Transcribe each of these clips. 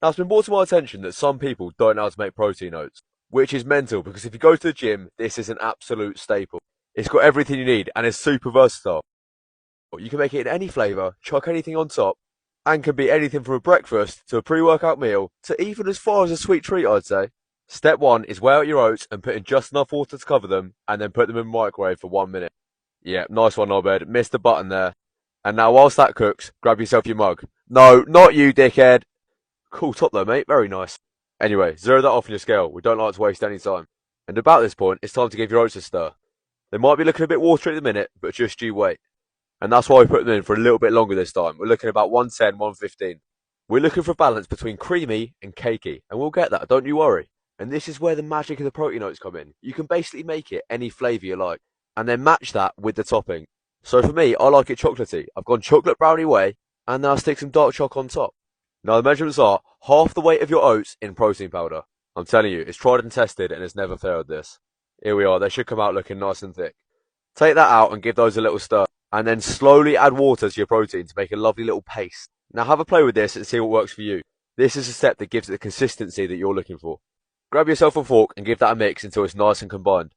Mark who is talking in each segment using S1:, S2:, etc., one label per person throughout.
S1: Now, it's been brought to my attention that some people don't know how to make protein oats, which is mental because if you go to the gym, this is an absolute staple. It's got everything you need and it's super versatile. You can make it in any flavour, chuck anything on top, and can be anything from a breakfast to a pre-workout meal to even as far as a sweet treat, I'd say. Step one is weigh out your oats and put in just enough water to cover them, and then put them in the microwave for 1 minute. Yeah, nice one, Obed. Missed the button there. And now, whilst that cooks, grab yourself your mug. No, not you, dickhead. Cool top though, mate. Very nice. Anyway, zero that off on your scale. We don't like to waste any time. And about this point, it's time to give your oats a stir. They might be looking a bit watery at the minute, but just you wait. And that's why we put them in for a little bit longer this time. We're looking at about 110, 115. We're looking for a balance between creamy and cakey, and we'll get that, don't you worry. And this is where the magic of the protein oats come in. You can basically make it any flavour you like, and then match that with the topping. So for me, I like it chocolatey. I've gone chocolate brownie way, and now stick some dark chocolate on top. Now the measurements are half the weight of your oats in protein powder. I'm telling you, it's tried and tested and it's never failed this. Here we are, they should come out looking nice and thick. Take that out and give those a little stir, and then slowly add water to your protein to make a lovely little paste. Now have a play with this and see what works for you. This is a step that gives it the consistency that you're looking for. Grab yourself a fork and give that a mix until it's nice and combined.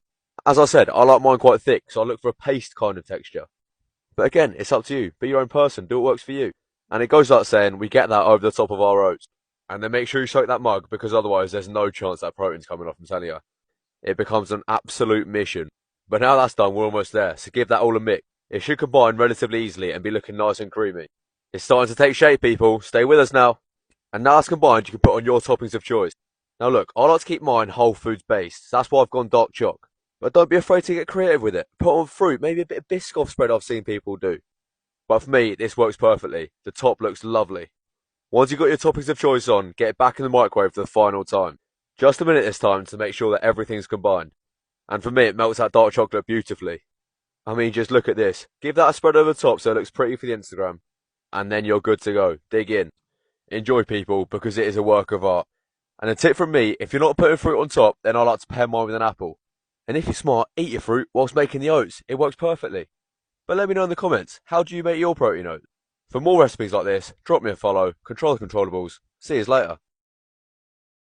S1: As I said, I like mine quite thick, so I look for a paste kind of texture. But again, it's up to you. Be your own person, do what works for you. And it goes without saying, we get that over the top of our oats. And then make sure you soak that mug, because otherwise there's no chance that protein's coming off, I'm telling you. It becomes an absolute mission. But now that's done, we're almost there, so give that all a mix. It should combine relatively easily and be looking nice and creamy. It's starting to take shape, people. Stay with us now. And now it's combined, you can put on your toppings of choice. Now look, I like to keep mine whole foods based, so that's why I've gone dark choc. But don't be afraid to get creative with it. Put on fruit, maybe a bit of Biscoff spread I've seen people do. But for me, this works perfectly. The top looks lovely. Once you've got your toppings of choice on, get it back in the microwave for the final time. Just a minute this time to make sure that everything's combined. And for me, it melts that dark chocolate beautifully. I mean, just look at this. Give that a spread over the top so it looks pretty for the Instagram. And then you're good to go. Dig in. Enjoy, people, because it is a work of art. And a tip from me, if you're not putting fruit on top, then I like to pair mine with an apple. And if you're smart, eat your fruit whilst making the oats. It works perfectly. But let me know in the comments, how do you make your protein oats? For more recipes like this, drop me a follow, control the controllables. See you later.